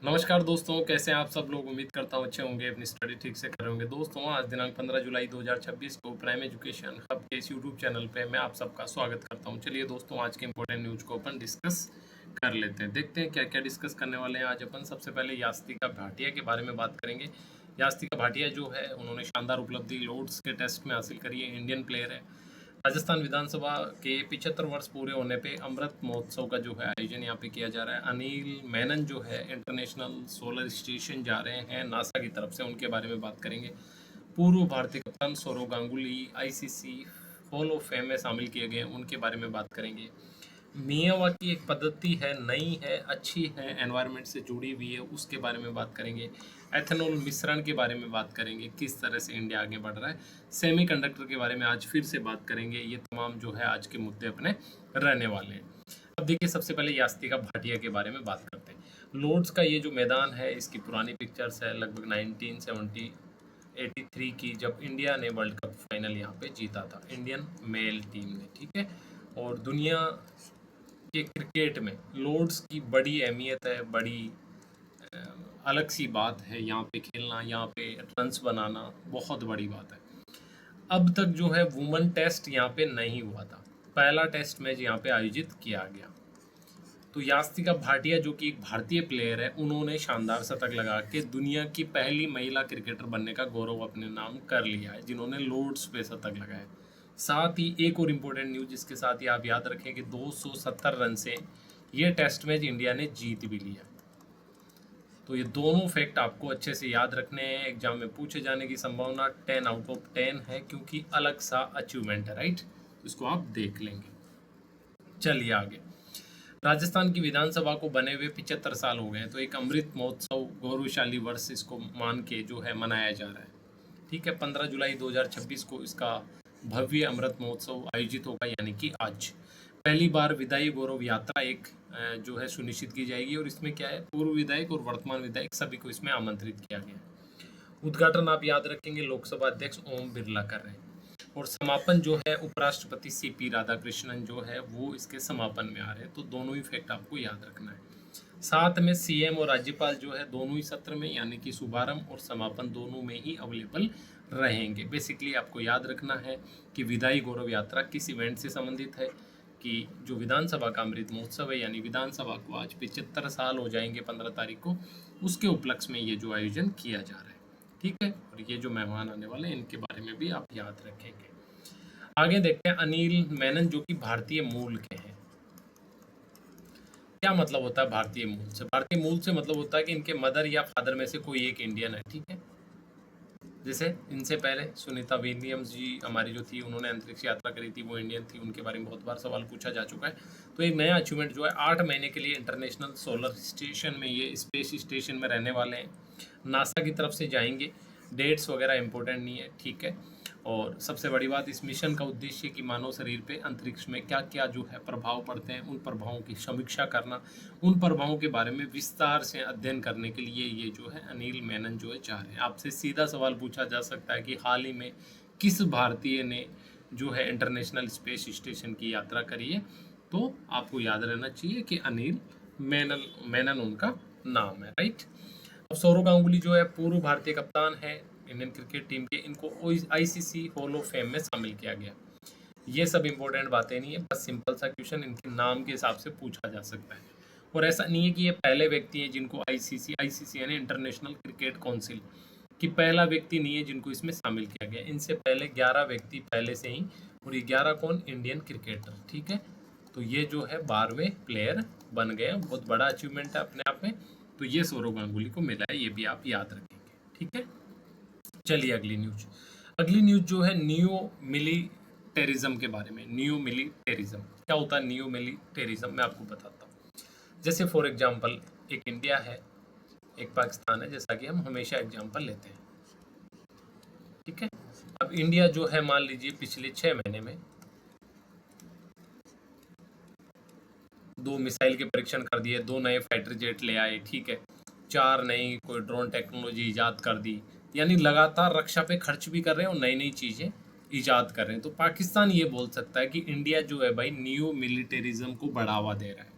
नमस्कार दोस्तों, कैसे हैं आप सब लोग। उम्मीद करता हूँ अच्छे होंगे, अपनी स्टडी ठीक से कर रहे होंगे। दोस्तों, आज दिनांक 15 जुलाई 2026 को प्राइम एजुकेशन हब के इस यूट्यूब चैनल पे मैं आप सबका स्वागत करता हूँ। चलिए दोस्तों, आज के इंपॉर्टेंट न्यूज़ को अपन डिस्कस कर लेते हैं। देखते हैं क्या क्या डिस्कस करने वाले हैं आज अपन। सबसे पहले यास्तिका भाटिया के बारे में बात करेंगे। यास्तिका भाटिया जो है, उन्होंने शानदार उपलब्धि लॉर्ड्स के टेस्ट में हासिल करी है। इंडियन प्लेयर है। राजस्थान विधानसभा के 75 वर्ष पूरे होने पे अमृत महोत्सव का जो है आयोजन यहाँ पे किया जा रहा है। अनिल मेनन जो है इंटरनेशनल सोलर स्टेशन जा रहे हैं नासा की तरफ से, उनके बारे में बात करेंगे। पूर्व भारतीय कप्तान Sourav Ganguly ICC hall of fame में शामिल किए गए हैं, उनके बारे में बात करेंगे। मियावाकी एक पद्धति है, नई है, अच्छी है, एनवायरनमेंट से जुड़ी हुई है, उसके बारे में बात करेंगे। एथेनॉल मिश्रण के बारे में बात करेंगे, किस तरह से इंडिया आगे बढ़ रहा है। सेमीकंडक्टर के बारे में आज फिर से बात करेंगे। ये तमाम जो है आज के मुद्दे अपने रहने वाले हैं। अब देखिए, सबसे पहले यास्तिका भाटिया के बारे में बात करते हैं। लॉर्ड्स का ये जो मैदान है, इसकी पुरानी पिक्चर्स है लगभग 1983 की, जब इंडिया ने वर्ल्ड कप फाइनल यहाँ पे जीता था, इंडियन मेल टीम ने। ठीक है, और दुनिया के क्रिकेट में लॉर्ड्स की बड़ी अहमियत है, बड़ी अ, अलग सी बात है। यहाँ पे खेलना, यहाँ पे रन्स बनाना बहुत बड़ी बात है। अब तक जो है वुमेन टेस्ट यहाँ पे नहीं हुआ था, पहला टेस्ट मैच यहाँ पे आयोजित किया गया। तो यास्तिका भाटिया जो कि एक भारतीय प्लेयर है, उन्होंने शानदार शतक लगा के दुनिया की पहली महिला क्रिकेटर बनने का गौरव अपने नाम कर लिया है, जिन्होंने लॉर्ड्स पे शतक लगाया। साथ ही एक और इम्पोर्टेंट न्यूज जिसके साथ ही आप याद रखें कि 270 रन से ये टेस्ट मैच इंडिया ने जीत भी लिया। तो ये दोनों फैक्ट आपको अच्छे से याद रखने हैं, एग्जाम में पूछे जाने की संभावना 10 आउट ऑफ 10 है, क्योंकि अलग सा अचीवमेंट है। राइट, इसको आप देख लेंगे। चलिए आगे। राजस्थान की विधानसभा को बने हुए 75 साल हो गए हैं, तो एक अमृत महोत्सव गौरवशाली वर्ष इसको मान के जो है मनाया जा रहा है। ठीक है, 15 जुलाई 2026 को इसका भव्य अमृत महोत्सव आयोजित होगा, यानी कि आज पहली बार विदाई गौरव यात्रा एक जो है सुनिश्चित की जाएगी। और इसमें क्या है, पूर्व विधायक और वर्तमान विधायक सभी को इसमें आमंत्रित किया गया है। उद्घाटन आप याद रखेंगे लोकसभा अध्यक्ष ओम बिरला कर रहे हैं, और समापन जो है उपराष्ट्रपति सीपी राधाकृष्णन जो है वो इसके समापन में आ रहे हैं। तो दोनों ही फैक्ट आपको याद रखना है। साथ में सीएम और राज्यपाल जो है दोनों ही सत्र में, यानी कि शुभारंभ और समापन दोनों में ही अवेलेबल रहेंगे। बेसिकली आपको याद रखना है कि विदाई गौरव यात्रा किस इवेंट से संबंधित है, कि जो विधानसभा का अमृत महोत्सव है, यानी विधानसभा को आज 75 साल हो जाएंगे 15 तारीख को, उसके उपलक्ष्य में ये जो आयोजन किया जा रहा है। ठीक है, और ये जो मेहमान आने वाले हैं इनके बारे में भी आप याद रखेंगे। आगे देखते हैं अनिल मेनन जो कि भारतीय मूल के हैं। क्या मतलब होता है भारतीय मूल से? भारतीय मूल से मतलब होता है कि इनके मदर या फादर में से कोई एक इंडियन है। ठीक है, जैसे इनसे पहले सुनीता विलियम्स जी हमारी जो थी, उन्होंने अंतरिक्ष यात्रा करी थी, वो इंडियन थी, उनके बारे में बहुत बार सवाल पूछा जा चुका है। तो एक नया अचीवमेंट जो है, 8 महीने के लिए इंटरनेशनल सोलर स्टेशन में, ये स्पेस स्टेशन में रहने वाले हैं, नासा की तरफ से जाएंगे। डेट्स वगैरह इंपॉर्टेंट नहीं है। ठीक है, और सबसे बड़ी बात, इस मिशन का उद्देश्य कि मानव शरीर पे अंतरिक्ष में क्या क्या जो है प्रभाव पड़ते हैं, उन प्रभावों की समीक्षा करना, उन प्रभावों के बारे में विस्तार से अध्ययन करने के लिए ये जो है अनिल मेनन जो है चाह रहे हैं। आपसे सीधा सवाल पूछा जा सकता है कि हाल ही में किस भारतीय ने जो है इंटरनेशनल स्पेस स्टेशन की यात्रा करी है? तो आपको याद रहना चाहिए कि अनिल मेनन मेनन उनका नाम है। राइट, अब सौरव गांगुली जो है पूर्व भारतीय कप्तान है इंडियन क्रिकेट टीम के, इनको आईसीसी हॉल ऑफ फेम में शामिल किया गया। ये सब इंपॉर्टेंट बातें नहीं है, बस सिंपल सा क्वेश्चन इनके नाम के हिसाब से पूछा जा सकता है। और ऐसा नहीं है कि ये पहले व्यक्ति हैं जिनको आईसीसी यानी इंटरनेशनल क्रिकेट काउंसिल कि पहला व्यक्ति नहीं है जिनको इसमें शामिल किया गया। इनसे पहले 11 व्यक्ति पहले से ही, और ये 11 कौन? Indian cricketer. ठीक है, तो ये जो है 12वें प्लेयर बन गए, बहुत बड़ा अचीवमेंट है अपने आप में। तो ये सौरव गांगुली को मिला है, ये भी आप याद रखेंगे। ठीक है, चलिए अगली न्यूज। अगली न्यूज जो है नियो मिलिटेरिज्म के बारे में। नियो मिलिटेरिज्म क्या होता है? नियो मिलिटेरिज्म मैं आपको बताता हूँ। जैसे फॉर एग्जांपल, एक इंडिया है, एक पाकिस्तान है, जैसा कि हम हमेशा एग्जांपल लेते हैं। ठीक है, अब इंडिया जो है, मान लीजिए पिछले 6 महीने में 2 मिसाइल के परीक्षण कर दिए, 2 नए फाइटर जेट ले आए। ठीक है, 4 नई कोई ड्रोन टेक्नोलॉजी ईजाद कर दी, यानी लगातार रक्षा पे खर्च भी कर रहे हैं और नई नई चीज़ें ईजाद कर रहे हैं। तो पाकिस्तान ये बोल सकता है कि इंडिया जो है भाई नियो मिलिटेरिज्म को बढ़ावा दे रहा है।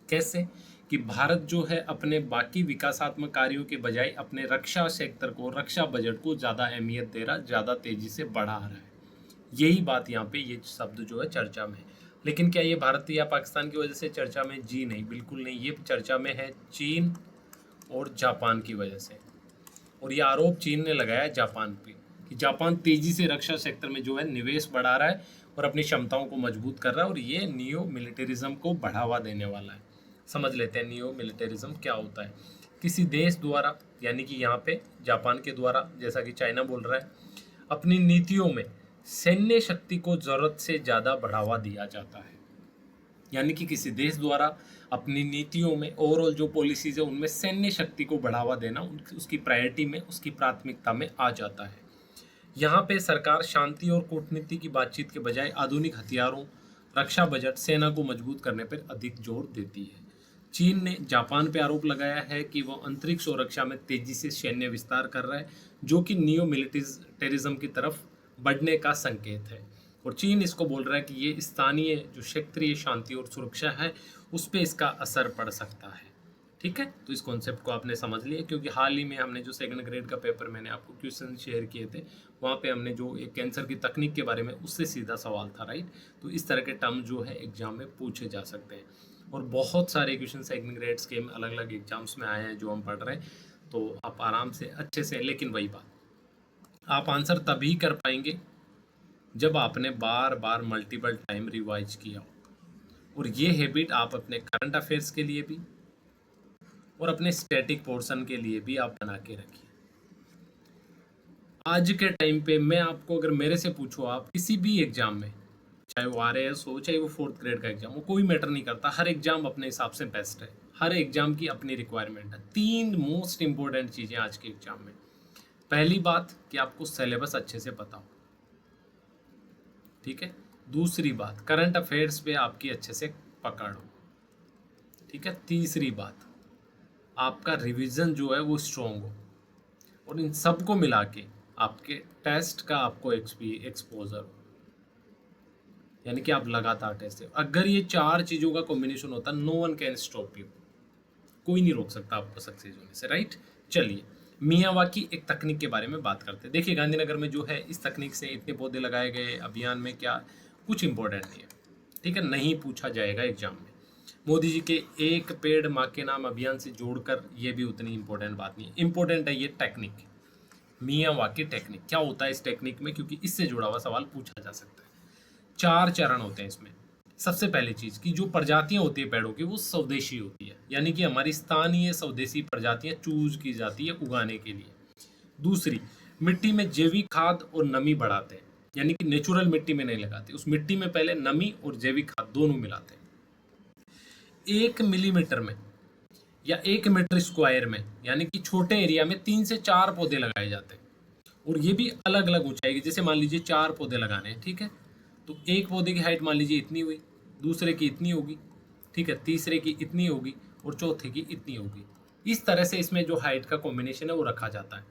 कैसे? कि भारत जो है अपने बाकी विकासात्मक कार्यों के बजाय अपने रक्षा सेक्टर को, रक्षा बजट को ज़्यादा अहमियत दे रहा, ज़्यादा तेज़ी से बढ़ा रहा है। यही बात यहाँ पे ये शब्द जो है चर्चा में है। लेकिन क्या ये भारत या पाकिस्तान की वजह से चर्चा में? जी नहीं, बिल्कुल नहीं। ये चर्चा में है चीन और जापान की वजह से। और ये आरोप चीन ने लगाया जापान पे कि जापान तेज़ी से रक्षा सेक्टर में जो है निवेश बढ़ा रहा है और अपनी क्षमताओं को मजबूत कर रहा है, और ये नियो मिलिटरिज्म को बढ़ावा देने वाला है। समझ लेते हैं नियो मिलिटरिज्म क्या होता है। किसी देश द्वारा, यानी कि यहाँ पे जापान के द्वारा, जैसा कि चाइना बोल रहा है, अपनी नीतियों में सैन्य शक्ति को ज़रूरत से ज़्यादा बढ़ावा दिया जाता है। यानी कि किसी देश द्वारा अपनी नीतियों में, ओवरऑल जो पॉलिसीज़ है उनमें सैन्य शक्ति को बढ़ावा देना उसकी प्रायोरिटी में, उसकी प्राथमिकता में आ जाता है। यहाँ पे सरकार शांति और कूटनीति की बातचीत के बजाय आधुनिक हथियारों, रक्षा बजट, सेना को मजबूत करने पर अधिक जोर देती है। चीन ने जापान पर आरोप लगाया है कि वह अंतरिक्ष और रक्षा में तेजी से सैन्य विस्तार कर रहा है, जो कि नियो मिलिटरिज्म की तरफ बढ़ने का संकेत है। और चीन इसको बोल रहा है कि ये स्थानीय जो क्षेत्रीय शांति और सुरक्षा है उस पर इसका असर पड़ सकता है। ठीक है, तो इस कॉन्सेप्ट को आपने समझ लिया, क्योंकि हाल ही में हमने जो सेकंड ग्रेड का पेपर मैंने आपको क्वेश्चन शेयर किए थे, वहाँ पे हमने जो एक कैंसर की तकनीक के बारे में, उससे सीधा सवाल था, राइट। तो इस तरह के टर्म जो है एग्जाम में पूछे जा सकते हैं, और बहुत सारे क्वेश्चन सेकंड ग्रेड्स के अलग अलग एग्जाम्स में आए हैं जो हम पढ़ रहे हैं। तो आप आराम से अच्छे से, लेकिन वही बात, आप आंसर तभी कर पाएंगे जब आपने बार बार मल्टीपल टाइम रिवाइज किया हो। और ये हैबिट आप अपने करंट अफेयर्स के लिए भी और अपने स्टैटिक पोर्शन के लिए भी आप बना के रखिए। आज के टाइम पे मैं आपको, अगर मेरे से पूछो, आप किसी भी एग्जाम में, चाहे वो RAS हो, चाहे वो 4th ग्रेड का एग्जाम हो, कोई मैटर नहीं करता, हर एग्जाम अपने हिसाब से बेस्ट है, हर एग्जाम की अपनी रिक्वायरमेंट है। 3 मोस्ट इंपॉर्टेंट चीज़ें आज के एग्जाम में। पहली बात कि आपको सिलेबस अच्छे से पता हो, ठीक है। दूसरी बात, करंट अफेयर्स पे आपकी अच्छे से पकड़ हो, ठीक है। तीसरी बात, आपका रिवीजन जो है वो स्ट्रॉन्ग हो, और इन सब को मिला के आपके टेस्ट का आपको एक्सपोजर हो, यानी कि आप लगातार टेस्ट है। अगर ये 4 चीज़ों का कॉम्बिनेशन होता, no one can stop you, कोई नहीं रोक सकता आपको सक्सेस होने से, राइट। चलिए, मियावाकी एक तकनीक के बारे में बात करते हैं। देखिए, गांधीनगर में जो है इस तकनीक से इतने पौधे लगाए गए अभियान में, क्या कुछ इंपॉर्टेंट नहीं है, ठीक है, नहीं पूछा जाएगा एग्जाम में। मोदी जी के एक पेड़ माँ के नाम अभियान से जोड़कर, ये भी उतनी इंपॉर्टेंट बात नहीं है। इंपॉर्टेंट है ये टेक्निक, मियावाकी टेक्निक क्या होता है इस टेक्निक में, क्योंकि इससे जुड़ा हुआ सवाल पूछा जा सकता है। 4 चरण होते हैं इसमें। सबसे पहली चीज़ कि जो प्रजातियां होती है पेड़ों की, वो स्वदेशी होती है, यानी कि हमारी स्थानीय स्वदेशी प्रजातियां चूज की जाती है उगाने के लिए। दूसरी, मिट्टी में जैविक खाद और नमी बढ़ाते हैं, यानी कि नेचुरल मिट्टी में नहीं लगाते, उस मिट्टी में पहले नमी और जैविक खाद दोनों मिलाते हैं। 1 मिलीमीटर में या 1 मीटर स्क्वायर में, यानी कि छोटे एरिया में 3 से 4 पौधे लगाए जाते हैं, और ये भी अलग अलग ऊंचाई की। जैसे मान लीजिए 4 पौधे लगाने हैं, ठीक है, तो एक पौधे की हाइट मान लीजिए इतनी हुई, दूसरे की इतनी होगी, ठीक है, तीसरे की इतनी होगी, और चौथे की इतनी होगी। इस तरह से इसमें जो हाइट का कॉम्बिनेशन है वो रखा जाता है,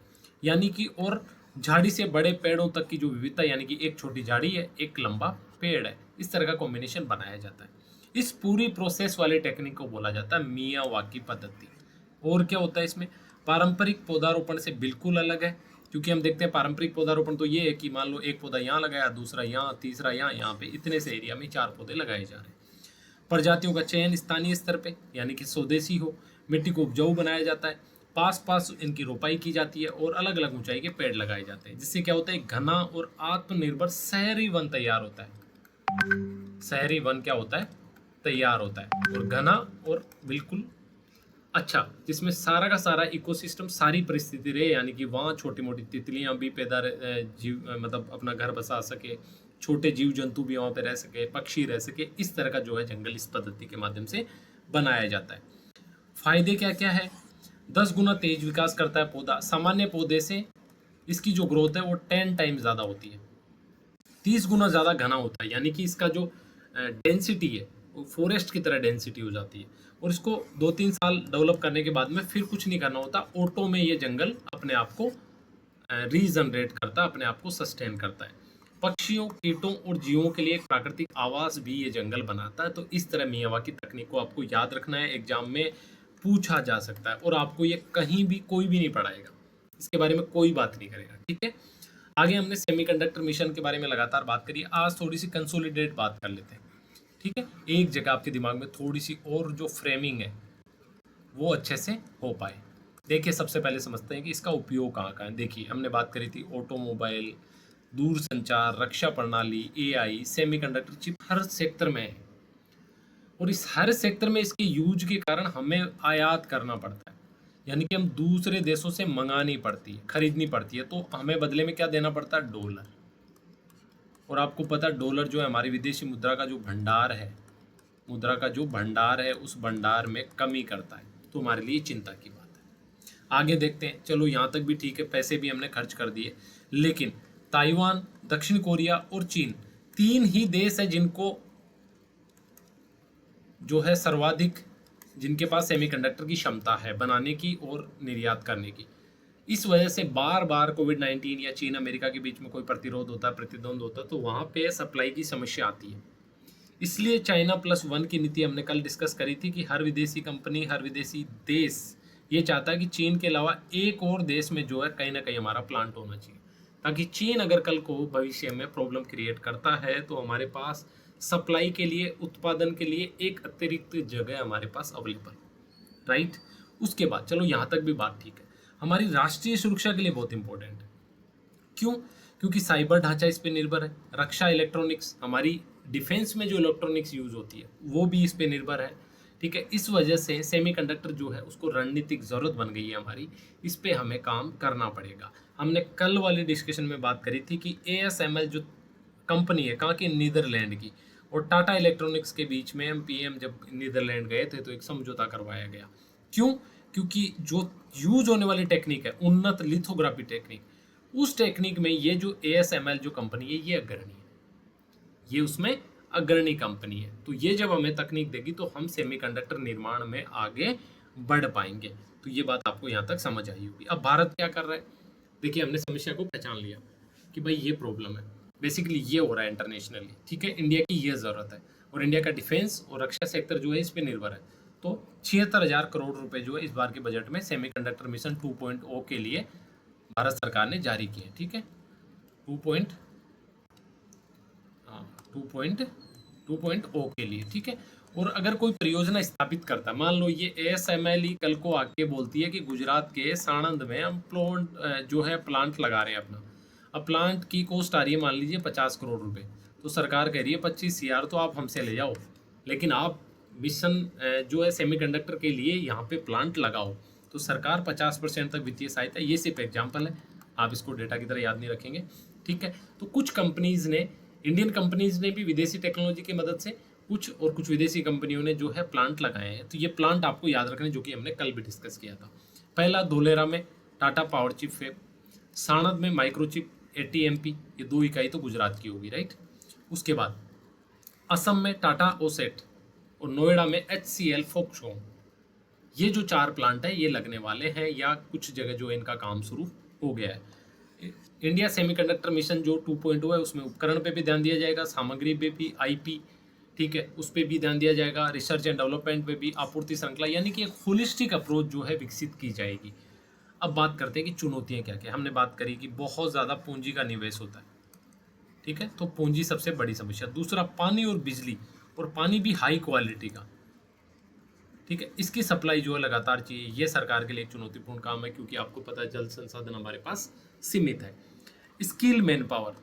यानी कि, और झाड़ी से बड़े पेड़ों तक की जो विविधता, यानी कि एक छोटी झाड़ी है, एक लंबा पेड़ है, इस तरह का कॉम्बिनेशन बनाया जाता है। इस पूरी प्रोसेस वाले टेक्निक को बोला जाता है मियावाकी पद्धति। और क्या होता है इसमें, पारंपरिक पौधारोपण से बिल्कुल अलग है, क्योंकि हम देखते हैं पारंपरिक पौधारोपण तो ये है कि मान लो एक पौधा यहाँ लगाया, दूसरा यहाँ, तीसरा यहाँ पे इतने से एरिया में 4 पौधे लगाए जा रहे हैं। प्रजातियों का चयन स्थानीय स्तर पे, यानी कि स्वदेशी हो, मिट्टी को उपजाऊ बनाया जाता है, पास पास इनकी रोपाई की जाती है, और अलग अलग ऊंचाई के पेड़ लगाए जाते हैं, जिससे क्या होता है, घना और आत्मनिर्भर शहरी वन तैयार होता है। शहरी वन क्या होता है, तैयार होता है, और घना और बिल्कुल अच्छा, जिसमें सारा का सारा इकोसिस्टम, सारी परिस्थिति रहे, यानी कि वहाँ छोटी मोटी तितलियाँ भी पैदा जीव मतलब अपना घर बसा सके, छोटे जीव जंतु भी वहाँ पे रह सके, पक्षी रह सके, इस तरह का जो है जंगल इस पद्धति के माध्यम से बनाया जाता है। फायदे क्या क्या है, 10 गुना तेज विकास करता है पौधा, सामान्य पौधे से इसकी जो ग्रोथ है वो 10 टाइम ज़्यादा होती है, 30 गुना ज़्यादा घना होता है, यानी कि इसका जो डेंसिटी है वो फॉरेस्ट की तरह डेंसिटी हो जाती है, और इसको 2-3 साल डेवलप करने के बाद में फिर कुछ नहीं करना होता, ऑटो में ये जंगल अपने आप को रीजनरेट करता है, अपने आप को सस्टेन करता है। पक्षियों, कीटों और जीवों के लिए एक प्राकृतिक आवास भी ये जंगल बनाता है। तो इस तरह मियावाकी तकनीक को आपको याद रखना है, एग्जाम में पूछा जा सकता है और आपको ये कहीं भी कोई भी नहीं पढ़ाएगा, इसके बारे में कोई बात नहीं करेगा, ठीक है। आगे हमने सेमीकंडक्टर मिशन के बारे में लगातार बात करी, आज थोड़ी सी कंसोलिडेट बात कर लेते हैं, ठीक है। एक जगह आपके दिमाग में थोड़ी सी और जो फ्रेमिंग है वो अच्छे से हो पाए। देखिए, सबसे पहले समझते हैं कि इसका उपयोग कहाँ कहाँ है। देखिए, हमने बात करी थी ऑटोमोबाइल, दूरसंचार, रक्षा प्रणाली, एआई, सेमीकंडक्टर चिप हर सेक्टर में है और इस हर सेक्टर में इसके यूज के कारण हमें आयात करना पड़ता है, यानी कि हम दूसरे देशों से मंगानी पड़ती है, खरीदनी पड़ती है, तो हमें बदले में क्या देना पड़ता है? डॉलर। और आपको पता है डॉलर जो है हमारी विदेशी मुद्रा का जो भंडार है, मुद्रा का जो भंडार है उस भंडार में कमी करता है, तो हमारे लिए चिंता की बात है। आगे देखते हैं, चलो यहाँ तक भी ठीक है, पैसे भी हमने खर्च कर दिए, लेकिन ताइवान, दक्षिण कोरिया और चीन, तीन ही देश है जिनको जो है सर्वाधिक, जिनके पास सेमीकंडक्टर की क्षमता है बनाने की और निर्यात करने की। इस वजह से बार बार कोविड-19 या चीन अमेरिका के बीच में कोई प्रतिरोध होता है, प्रतिद्वंद होता है, तो वहाँ पे सप्लाई की समस्या आती है। इसलिए चाइना प्लस वन की नीति हमने कल डिस्कस करी थी कि हर विदेशी कंपनी, हर विदेशी देश ये चाहता है कि चीन के अलावा एक और देश में जो है कहीं ना कहीं हमारा प्लांट होना चाहिए, ताकि चीन अगर कल को भविष्य में प्रॉब्लम क्रिएट करता है तो हमारे पास सप्लाई के लिए, उत्पादन के लिए एक अतिरिक्त जगह हमारे पास अवेलेबल, राइट। उसके बाद चलो यहाँ तक भी बात ठीक है, हमारी राष्ट्रीय सुरक्षा के लिए बहुत इंपॉर्टेंट है। क्यों? क्योंकि साइबर ढांचा इस पे निर्भर है, रक्षा इलेक्ट्रॉनिक्स, हमारी डिफेंस में जो इलेक्ट्रॉनिक्स यूज होती है वो भी इस पे निर्भर है, ठीक है। इस वजह से सेमीकंडक्टर जो है उसको रणनीतिक जरूरत बन गई है हमारी, इस पे हमें काम करना पड़ेगा। हमने कल वाली डिस्कशन में बात करी थी कि ASML जो कंपनी है कहाँ की, नीदरलैंड की, और टाटा इलेक्ट्रॉनिक्स के बीच में PM जब नीदरलैंड गए थे तो एक समझौता करवाया गया। क्यों? क्योंकि जो यूज होने वाली टेक्निक है, उन्नत लिथोग्राफी टेक्निक, उस टेक्निक में ये जो ASML जो कंपनी है ये अग्रणी है, ये उसमें अग्रणी कंपनी है। तो ये जब हमें तकनीक देगी तो हम सेमीकंडक्टर निर्माण में आगे बढ़ पाएंगे। तो ये बात आपको यहाँ तक समझ आई होगी। अब भारत क्या कर रहा है? देखिए, हमने समस्या को पहचान लिया कि भाई ये प्रॉब्लम है, बेसिकली ये हो रहा है इंटरनेशनली, ठीक है। इंडिया की ये ज़रूरत है और इंडिया का डिफेंस और रक्षा सेक्टर जो है इस पर निर्भर है। तो 76,000 करोड़ रुपए जो है इस बार के बजट में सेमीकंडक्टर मिशन 2.0 के लिए भारत सरकार ने जारी किए, ठीक है। 2.0 के लिए, ठीक है। और अगर कोई परियोजना स्थापित करता है, मान लो ये ASML ही कल को आके बोलती है कि गुजरात के साणंद में हम प्लांट जो है प्लांट लगा रहे हैं अपना, अब प्लांट की कॉस्ट आ रही है मान लीजिए 50 करोड़ रुपए, तो सरकार कह रही है 25 CR तो आप हमसे ले जाओ, लेकिन आप मिशन जो है सेमीकंडक्टर के लिए यहाँ पे प्लांट लगाओ, तो सरकार 50% तक वित्तीय सहायता, ये सिर्फ एग्जाम्पल है, आप इसको डेटा की तरह याद नहीं रखेंगे, ठीक है। तो कुछ कंपनीज ने, इंडियन कंपनीज ने भी विदेशी टेक्नोलॉजी की मदद से कुछ विदेशी कंपनियों ने जो है प्लांट लगाए हैं। तो ये प्लांट आपको याद रखने, जो कि हमने कल भी डिस्कस किया था। पहला धोलेरा में Tata power chip fab, Sanand में माइक्रोचिप ATMP, ये 2 इकाई तो गुजरात की होगी, राइट। उसके बाद असम में टाटा ओसेट और नोएडा में HCL फोक्सकॉन, ये जो 4 प्लांट है ये लगने वाले हैं या कुछ जगह जो इनका काम शुरू हो गया है। इंडिया सेमीकंडक्टर मिशन जो 2.0 है उसमें उपकरण पे भी ध्यान दिया जाएगा, सामग्री पे भी, IP, ठीक है, उस पर भी ध्यान दिया जाएगा, रिसर्च एंड डेवलपमेंट पे भी, आपूर्ति श्रृंखला, यानी कि एक होलिस्टिक अप्रोच जो है विकसित की जाएगी। अब बात करते हैं कि चुनौतियां क्या क्या। हमने बात करी कि बहुत ज़्यादा पूंजी का निवेश होता है, ठीक है, तो पूंजी सबसे बड़ी समस्या। दूसरा, पानी और बिजली, और पानी भी हाई क्वालिटी का, ठीक है, इसकी सप्लाई जो है लगातार चाहिए, ये सरकार के लिए एक चुनौतीपूर्ण काम है, क्योंकि आपको पता है जल संसाधन हमारे पास सीमित है। स्किल मैन पावर,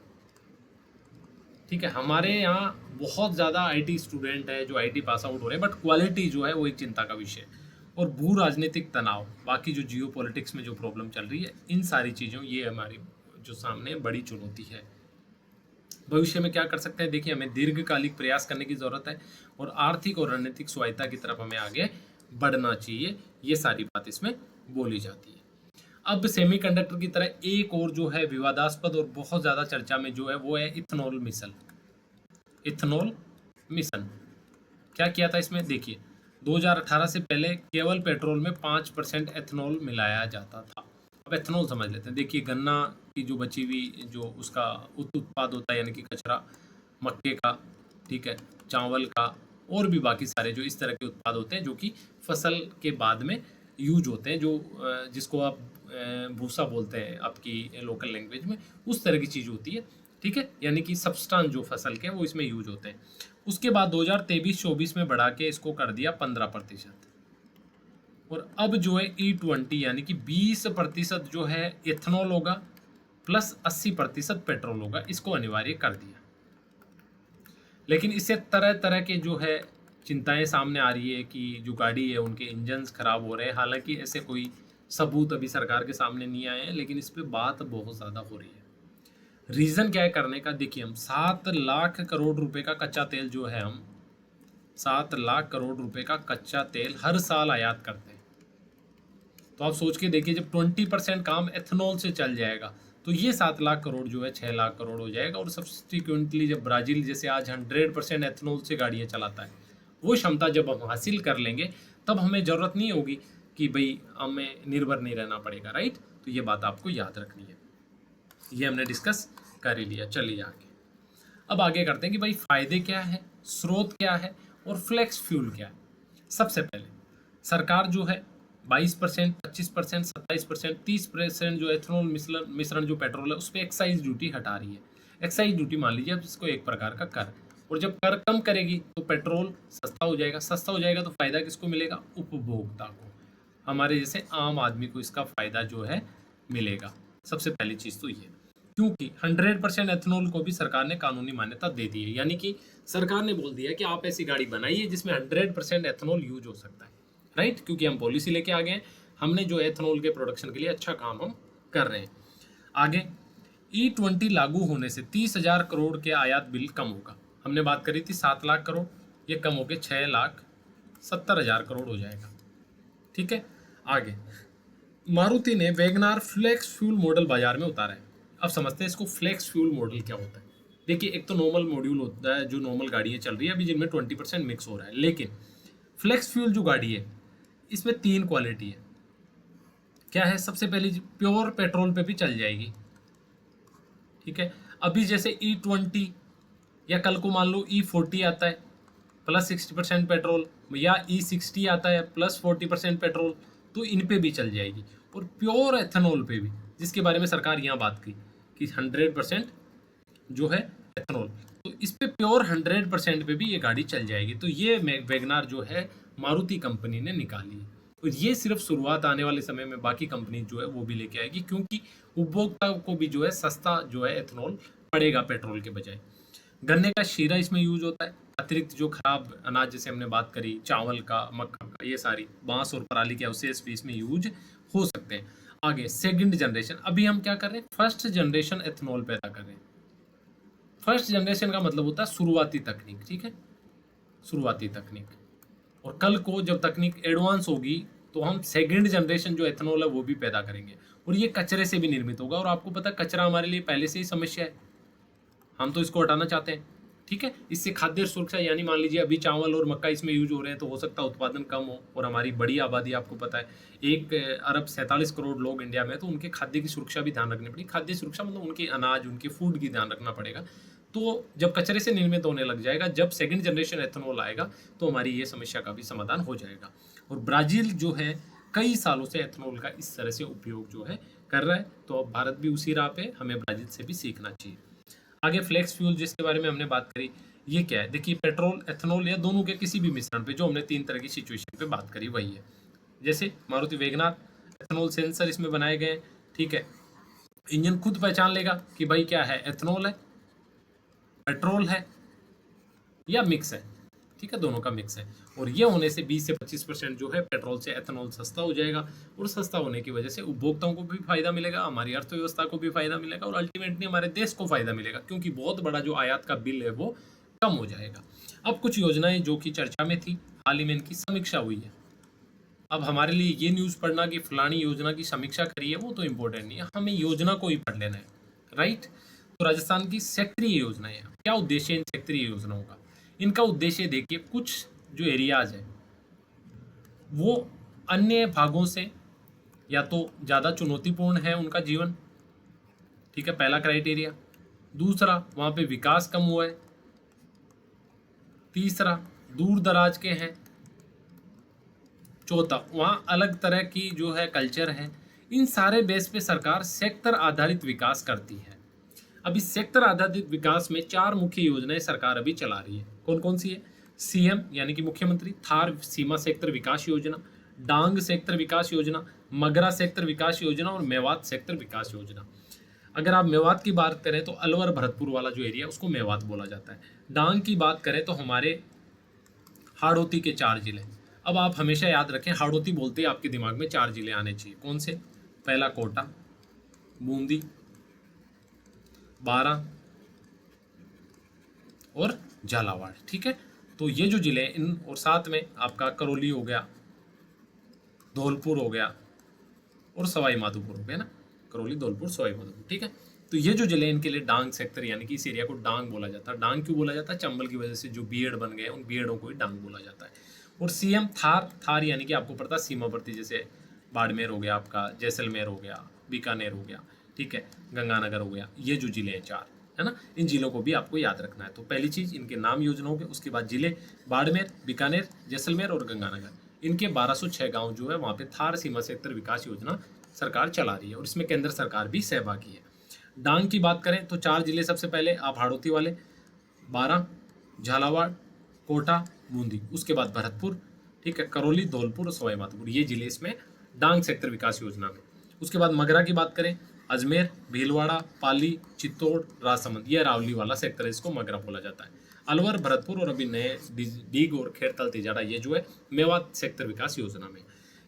ठीक है, हमारे यहाँ बहुत ज़्यादा IT स्टूडेंट है जो IT पास आउट हो रहे हैं, बट क्वालिटी जो है वो एक चिंता का विषय है। और भू राजनीतिक तनाव, बाकी जो जियो पॉलिटिक्स में जो प्रॉब्लम चल रही है, इन सारी चीज़ों, ये हमारी जो सामने बड़ी चुनौती है। भविष्य में क्या कर सकते हैं? देखिए, हमें दीर्घकालिक प्रयास करने की ज़रूरत है और आर्थिक और रणनीतिक स्वायत्ता की तरफ हमें आगे बढ़ना चाहिए, ये सारी बात इसमें बोली जाती है। अब सेमीकंडक्टर की तरह एक और जो है विवादास्पद और बहुत ज़्यादा चर्चा में जो है वो है इथेनॉल मिशन। इथेनॉल मिशन क्या किया था इसमें? देखिए, 2018 से पहले केवल पेट्रोल में 5% एथेनॉल मिलाया जाता था। अब एथेनॉल समझ लेते हैं। देखिए, गन्ना की जो बची हुई जो उसका उत्पाद होता है, यानी कि कचरा मक्के का, ठीक है, चावल का, और भी बाकी सारे जो इस तरह के उत्पाद होते हैं जो कि फसल के बाद में यूज होते हैं, जो जिसको आप भूसा बोलते हैं आपकी लोकल लैंग्वेज में, उस तरह की चीज़ होती है, ठीक है, यानी कि सब्सटेंस जो फसल के हैं वो इसमें यूज होते हैं। उसके बाद 2023-24 में बढ़ा के इसको कर दिया 15%, और अब जो है E20 यानी कि 20% जो है एथनॉल होगा, प्लस 80% पेट्रोल होगा, इसको अनिवार्य कर दिया। लेकिन इससे तरह तरह के जो है चिंताएं सामने आ रही है कि जो गाड़ी है उनके इंजन्स खराब हो रहे हैं। हालांकि ऐसे कोई सबूत अभी सरकार के सामने नहीं आए हैं, लेकिन इस पे बात बहुत ज़्यादा हो रही है। रीज़न क्या है करने का? देखिए, हम 7 लाख करोड़ रुपए का कच्चा तेल जो है, हम 7 लाख करोड़ रुपए का कच्चा तेल हर साल आयात करते हैं। तो आप सोच के देखिए, जब 20% काम एथनॉल से चल जाएगा तो ये 7 लाख करोड़ जो है 6 लाख करोड़ हो जाएगा। और सब्सिक्वेंटली जब ब्राज़ील जैसे आज 100% एथनॉल से गाड़ियाँ चलाता है, वो क्षमता जब हम हासिल कर लेंगे, तब हमें ज़रूरत नहीं होगी कि भाई हमें निर्भर नहीं रहना पड़ेगा, राइट। तो ये बात आपको याद रखनी है। ये हमने डिस्कस कर ही लिया। चलिए आगे, अब आगे करते हैं कि भाई फ़ायदे क्या है, स्रोत क्या है, और फ्लेक्स फ्यूल क्या है। सबसे पहले सरकार जो है 22%, 25%, 27%, 30% जो एथनॉल मिश्रण जो पेट्रोल है उस पर एक्साइज ड्यूटी हटा रही है। एक्साइज ड्यूटी मान लीजिए आप इसको एक प्रकार का कर, और जब कर कम करेगी तो पेट्रोल सस्ता हो जाएगा। सस्ता हो जाएगा तो फायदा किसको मिलेगा? उपभोक्ता को, हमारे जैसे आम आदमी को इसका फायदा जो है मिलेगा। सबसे पहली चीज़ तो ये, क्योंकि 100% एथनॉल को भी सरकार ने कानूनी मान्यता दे दी है, यानी कि सरकार ने बोल दिया है कि आप ऐसी गाड़ी बनाइए जिसमें 100% एथनॉल यूज हो सकता है, राइट। क्योंकि हम पॉलिसी लेके आ गए हैं, हमने जो एथनॉल के प्रोडक्शन के लिए अच्छा काम हम कर रहे हैं। आगे, E20 लागू होने से 30,000 करोड़ के आयात बिल कम होगा। हमने बात करी थी 7 लाख करोड़, ये कम होकर 6,70,000 करोड़ हो जाएगा, ठीक है। आगे, मारुति ने वैगनार फ्लेक्स फ्यूल मॉडल बाजार में उतारा है। अब समझते हैं इसको, फ्लेक्स फ्यूल मॉडल क्या होता है। देखिए, एक तो नॉर्मल मॉड्यूल होता है जो नॉर्मल गाड़ियाँ चल रही है अभी, जिनमें 20% मिक्स हो रहा है, लेकिन फ्लेक्स फ्यूल जो गाड़ी है इसमें 3 क्वालिटी है। क्या है? सबसे पहली, प्योर पेट्रोल पे भी चल जाएगी, ठीक है। अभी जैसे E20 या कल को मान लो E40 आता है प्लस 60% पेट्रोल, या E60 आता है प्लस 40% पेट्रोल, तो इन पे भी चल जाएगी। और प्योर एथनॉल पे भी, जिसके बारे में सरकार यहाँ बात की कि 100% जो है एथनॉल, तो इस पे प्योर 100% पे भी ये गाड़ी चल जाएगी। तो ये वैगनार जो है मारुति कंपनी ने निकाली है, और ये सिर्फ शुरुआत, आने वाले समय में बाकी कंपनी जो है वो भी लेके आएगी, क्योंकि उपभोक्ता को भी जो है सस्ता जो है एथनॉल पड़ेगा पेट्रोल के बजाय। गन्ने का शीरा इसमें यूज होता है। अतिरिक्त जो खराब अनाज, जैसे हमने बात करी चावल का, मक्का का, ये सारी बांस और पराली के अवशेष भी इसमें यूज हो सकते हैं। आगे, सेकंड जनरेशन, अभी हम क्या कर रहे हैं? फर्स्ट जनरेशन एथनॉल पैदा कर रहे हैं। फर्स्ट जनरेशन का मतलब होता है शुरुआती तकनीक, ठीक है, शुरुआती तकनीक। और कल को जब तकनीक एडवांस होगी तो हम सेकंड जनरेशन जो एथनॉल है वो भी पैदा करेंगे, और ये कचरे से भी निर्मित होगा। और आपको पता है कचरा हमारे लिए पहले से ही समस्या है, हम तो इसको हटाना चाहते हैं, ठीक है। इससे खाद्य सुरक्षा, यानी मान लीजिए अभी चावल और मक्का इसमें यूज हो रहे हैं, तो हो सकता है उत्पादन कम हो, और हमारी बड़ी आबादी, आपको पता है 1 अरब 47 करोड़ लोग इंडिया में, तो उनके खाद्य की सुरक्षा भी ध्यान रखनी पड़ेगी। खाद्य सुरक्षा मतलब उनके अनाज, उनके फूड की ध्यान रखना पड़ेगा। तो जब कचरे से निर्मित होने लग जाएगा, जब सेकंड जनरेशन एथनॉल आएगा, तो हमारी ये समस्या का भी समाधान हो जाएगा। और ब्राज़ील जो है कई सालों से एथनॉल का इस तरह से उपयोग जो है कर रहा है, तो अब भारत भी उसी राह पे, हमें ब्राज़ील से भी सीखना चाहिए। आगे, फ्लेक्स फ्यूल जिसके बारे में हमने बात करी, ये क्या है? देखिए, पेट्रोल, एथनॉल या दोनों के किसी भी मिश्रण पे, जो हमने 3 तरह की सिचुएशन पे बात करी वही है। जैसे मारुति वैगनार, एथनॉल सेंसर इसमें बनाए गए हैं, ठीक है। इंजन खुद पहचान लेगा कि भाई क्या है, एथनॉल है, पेट्रोल है, या मिक्स है, ठीक है, दोनों का मिक्स है। और ये होने से 20 से 25% जो है पेट्रोल से एथनॉल सस्ता हो जाएगा, और सस्ता होने की वजह से उपभोक्ताओं को भी फायदा मिलेगा, हमारी अर्थव्यवस्था को भी फायदा मिलेगा, और अल्टीमेटली हमारे देश को फायदा मिलेगा, क्योंकि बहुत बड़ा जो आयात का बिल है वो कम हो जाएगा। अब कुछ योजनाएं जो कि चर्चा में थी, हाल ही में इनकी समीक्षा हुई है। अब हमारे लिए ये न्यूज़ पढ़ना कि फलानी योजना की समीक्षा करी है, वो तो इम्पोर्टेंट नहीं है, हमें योजना को ही पढ़ लेना है, राइट। तो राजस्थान की क्षेत्रीय योजनाएं हैं। क्या उद्देश्य है इन क्षेत्रीय योजनाओं का? इनका उद्देश्य देखिए, कुछ जो एरियाज है वो अन्य भागों से या तो ज़्यादा चुनौतीपूर्ण है उनका जीवन, ठीक है, पहला क्राइटेरिया। दूसरा, वहाँ पे विकास कम हुआ है। तीसरा, दूर दराज के हैं। चौथा, वहाँ अलग तरह की जो है कल्चर है। इन सारे बेस पे सरकार सेक्टर आधारित विकास करती है। अब इस सेक्टर आधारित विकास में 4 मुख्य योजनाएं सरकार अभी चला रही है। कौन कौन सी है? सीएम यानी कि मुख्यमंत्री थार सीमा सेक्टर विकास योजना, डांग सेक्टर विकास योजना, मगरा सेक्टर विकास योजना और मेवात सेक्टर विकास योजना। अगर आप मेवात की बात करें तो अलवर भरतपुर वाला जो एरिया उसको मेवात बोला जाता है। डांग की बात करें तो हमारे हाड़ौती के 4 जिले। अब आप हमेशा याद रखें, हाड़ौती बोलते ही आपके दिमाग में 4 जिले आने चाहिए। कौन से? पहला कोटा, बूंदी, बारां और झालावाड़। ठीक है, तो ये जो जिले इन, और साथ में आपका करौली हो गया, धौलपुर हो गया और सवाई माधोपुर हो गया ना, करौली, धौलपुर, सवाई माधोपुर। ठीक है, तो ये जो जिले इनके लिए डांग सेक्टर यानी कि इस एरिया को डांग बोला जाता है। डांग क्यों बोला जाता है? चंबल की वजह से जो बीएड बन गए उन बीएडों को ही डांग बोला जाता है। और सीएम थार यानी कि आपको पता सीमावर्ती, जैसे बाड़मेर हो गया, आपका जैसलमेर हो गया, बीकानेर हो गया, ठीक है, गंगानगर हो गया। ये जो जिले हैं 4, है ना, इन जिलों को भी आपको याद रखना है। तो पहली चीज़ इनके नाम योजनाओं के, उसके बाद जिले बाड़मेर, बीकानेर, जैसलमेर और गंगानगर। इनके 1206 गांव जो है वहाँ पे थार सीमा सेक्टर विकास योजना सरकार चला रही है और इसमें केंद्र सरकार भी सहभागी है। डांग की बात करें तो 4 जिले, सबसे पहले आप हाड़ौती वाले, बारां, झालावाड़, कोटा, बूंदी, उसके बाद भरतपुर, ठीक है, करौली, धौलपुर और सवाई माधोपुर, ये जिले इसमें डांग सेक्टर विकास योजना में। उसके बाद मगरा की बात करें, अजमेर, भीलवाड़ा, पाली, चित्तौड़, राजसमंद, ये अरावली वाला सेक्टर है, इसको मगरा बोला जाता है। अलवर, भरतपुर और अभी नए डीग और खेरतल तिजाड़ा, ये जो है मेवात सेक्टर विकास योजना में।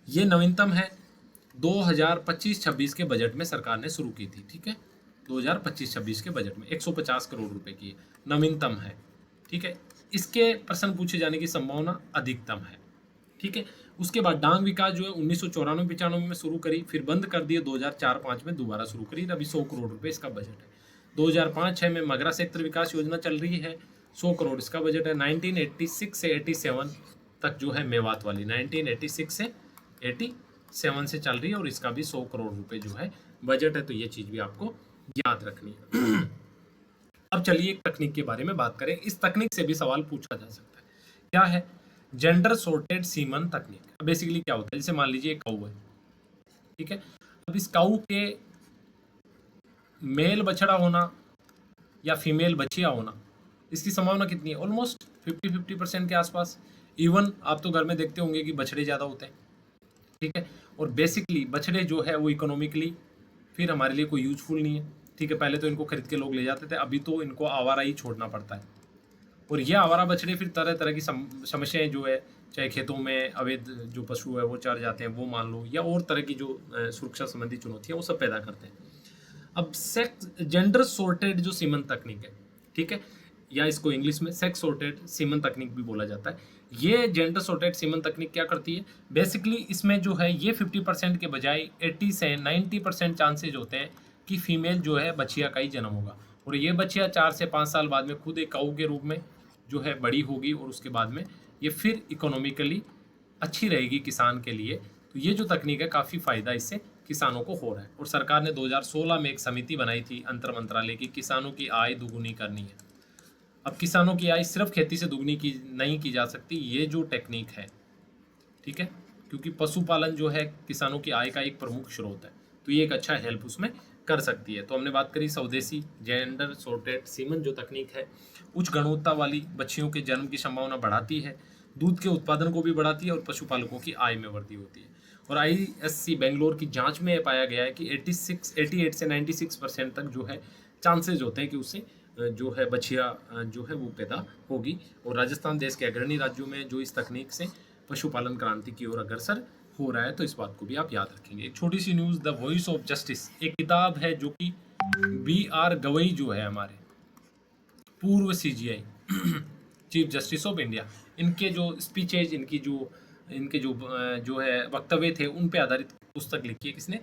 ये नवीनतम है, 2025-26 के बजट में सरकार ने शुरू की थी। ठीक है, 2025-26 के बजट में 150 करोड़ रुपए की नवीनतम है। ठीक है, इसके प्रश्न पूछे जाने की संभावना अधिकतम है। ठीक है, उसके बाद डांग विकास जो है 1994-95 में शुरू करी, फिर बंद कर दिए, 2004-05 में दोबारा शुरू करी, अभी 100 करोड़ रुपए इसका बजट है। 2005-06 में मगरा सेक्टर विकास योजना चल रही है, 100 करोड़ इसका बजट है। 1986 से 87 तक जो है मेवात वाली, 1986 से 87 से चल रही है और इसका भी 100 करोड़ रुपए जो है बजट है। तो ये चीज़ भी आपको याद रखनी है। अब चलिए एक तकनीक के बारे में बात करें। इस तकनीक से भी सवाल पूछा जा सकता है। क्या है? जेंडर सॉर्टेड सीमन तकनीक। बेसिकली क्या होता है, जैसे मान लीजिए एक काऊ है, ठीक है, अब इस काऊ के मेल बछड़ा होना या फीमेल बछिया होना, इसकी संभावना कितनी है? ऑलमोस्ट 50-50% के आसपास। इवन आप तो घर में देखते होंगे कि बछड़े ज़्यादा होते हैं, ठीक है, और बेसिकली बछड़े जो है वो इकोनॉमिकली फिर हमारे लिए कोई यूजफुल नहीं है। ठीक है, पहले तो इनको खरीद के लोग ले जाते थे, अभी तो इनको आवारा ही छोड़ना पड़ता है। और ये आवारा बछड़े फिर तरह तरह की समस्याएं जो है, चाहे खेतों में अवैध जो पशु है वो चर जाते हैं वो मान लो, या और तरह की जो सुरक्षा संबंधी चुनौतियां वो सब पैदा करते हैं। अब सेक्स जेंडर सॉर्टेड जो सीमन तकनीक है, ठीक है, या इसको इंग्लिश में सेक्स सॉर्टेड सीमन तकनीक भी बोला जाता है। ये जेंडर सॉर्टेड सीमन तकनीक क्या करती है? बेसिकली इसमें जो है ये 50% के बजाय 80 से 90% चांसेज होते हैं कि फीमेल जो है बछिया का ही जन्म होगा, और ये बछिया 4 से 5 साल बाद में खुद एक काऊ के रूप में जो है बड़ी होगी, और उसके बाद में ये फिर इकोनॉमिकली अच्छी रहेगी किसान के लिए। तो ये जो तकनीक है काफ़ी फ़ायदा इससे किसानों को हो रहा है। और सरकार ने 2016 में एक समिति बनाई थी अंतर मंत्रालय की, किसानों की आय दुगुनी करनी है। अब किसानों की आय सिर्फ खेती से दुगनी की नहीं की जा सकती, ये जो टेक्निक है, ठीक है, क्योंकि पशुपालन जो है किसानों की आय का एक प्रमुख स्रोत है, तो ये एक अच्छा हेल्प उसमें कर सकती है। तो हमने बात करी स्वदेशी जेंडर सॉर्टेड सीमन जो तकनीक है, उच्च गुणवत्ता वाली बच्चियों के जन्म की संभावना बढ़ाती है, दूध के उत्पादन को भी बढ़ाती है और पशुपालकों की आय में वृद्धि होती है। और ISC बेंगलोर की जांच में पाया गया है कि 88 से 96% तक जो है चांसेज होते हैं कि उससे जो है बछिया जो है वो पैदा होगी। और राजस्थान देश के अग्रणी राज्यों में जो इस तकनीक से पशुपालन क्रांति की ओर अग्रसर हो रहा है, तो इस बात को भी आप याद रखेंगे। एक छोटी सी news, the voice of justice एक किताब है जो कि BR गवई जो है हमारे पूर्व CGI chief justice of India, इनके जो स्पीचेज, इनके जो है वक्तव्य थे, उन पे आधारित पुस्तक लिखी है। किसने?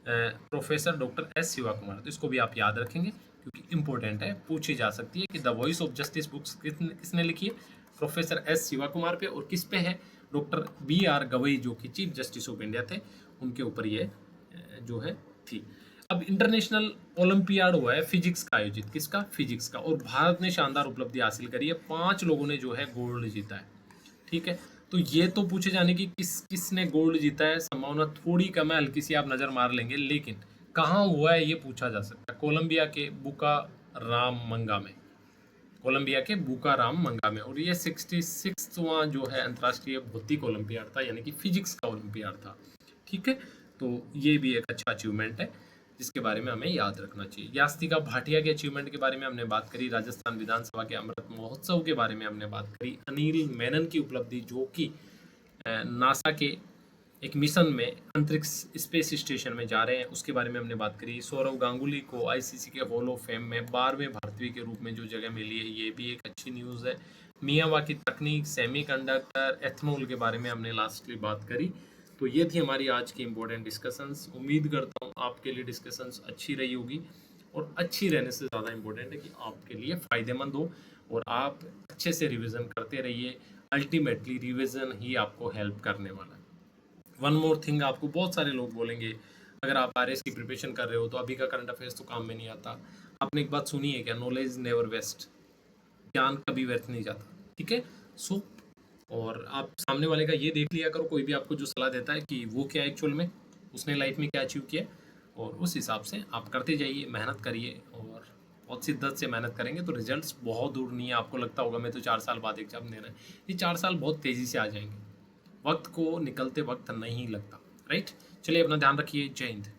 Professor doctor S Shiva Kumar. तो इसको भी आप याद रखेंगे क्योंकि इंपॉर्टेंट है, पूछी जा सकती है कि the voice of justice books किसने लिखी है? प्रोफेसर S शिवा कुमार पे, और किस पे है? डॉक्टर BR गवई जो कि चीफ जस्टिस ऑफ इंडिया थे, उनके ऊपर ये जो है थी। अब इंटरनेशनल ओलंपियाड हुआ है फिजिक्स का आयोजित, किसका? फिजिक्स का, और भारत ने शानदार उपलब्धि हासिल करी है, 5 लोगों ने जो है गोल्ड जीता है, ठीक है। तो ये तो पूछे जाने की किसने गोल्ड जीता है, संभावना थोड़ी कम है, हल्की सी आप नज़र मार लेंगे, लेकिन कहाँ हुआ है ये पूछा जा सकता है। कोलंबिया के बुकारामंगा में, कोलंबिया के बुकारामंगा में, और ये 66वां जो है अंतर्राष्ट्रीय भौतिक ओलंपियाड था, यानी कि फिजिक्स का ओलंपियाड था, ठीक है। तो ये भी एक अच्छा अचीवमेंट है जिसके बारे में हमें याद रखना चाहिए। यास्तिका भाटिया के अचीवमेंट के बारे में हमने बात करी, राजस्थान विधानसभा के अमृत महोत्सव के बारे में हमने बात करी, अनिल मेनन की उपलब्धि जो कि नासा के एक मिशन में अंतरिक्ष स्पेस स्टेशन में जा रहे हैं, उसके बारे में हमने बात करी। सौरव गांगुली को आईसीसी के हॉल ऑफ फेम में 12वें भारतीय के रूप में जो जगह मिली है, ये भी एक अच्छी न्यूज़ है। मियावाकी तकनीक, सेमीकंडक्टर, एथनॉल के बारे में हमने लास्टली बात करी। तो ये थी हमारी आज की इम्पोर्टेंट डिस्कशंस। उम्मीद करता हूँ आपके लिए डिस्कशंस अच्छी रही होगी, और अच्छी रहने से ज़्यादा इम्पोर्टेंट है कि आपके लिए फ़ायदेमंद हो और आप अच्छे से रिवीजन करते रहिए। अल्टीमेटली रिवीजन ही आपको हेल्प करने वाला है। वन मोर थिंग, आपको बहुत सारे लोग बोलेंगे अगर आप आरएस की प्रिपरेशन कर रहे हो तो अभी का करंट अफेयर्स तो काम में नहीं आता। आपने एक बात सुनी है क्या? नॉलेज नेवर वेस्ट, ज्ञान कभी व्यर्थ नहीं जाता, ठीक है। सो और आप सामने वाले का ये देख लिया करो, कोई भी आपको जो सलाह देता है कि वो क्या एक्चुअल में उसने लाइफ में क्या अचीव किया, और उस हिसाब से आप करते जाइए, मेहनत करिए, और बहुत शिद्दत से मेहनत करेंगे तो रिजल्ट्स बहुत दूर नहीं है। आपको लगता होगा मैं तो 4 साल बाद एग्जाम देना है, ये 4 साल बहुत तेज़ी से आ जाएंगे, वक्त को निकलते वक्त नहीं लगता, राइट। चलिए अपना ध्यान रखिए, जय हिंद।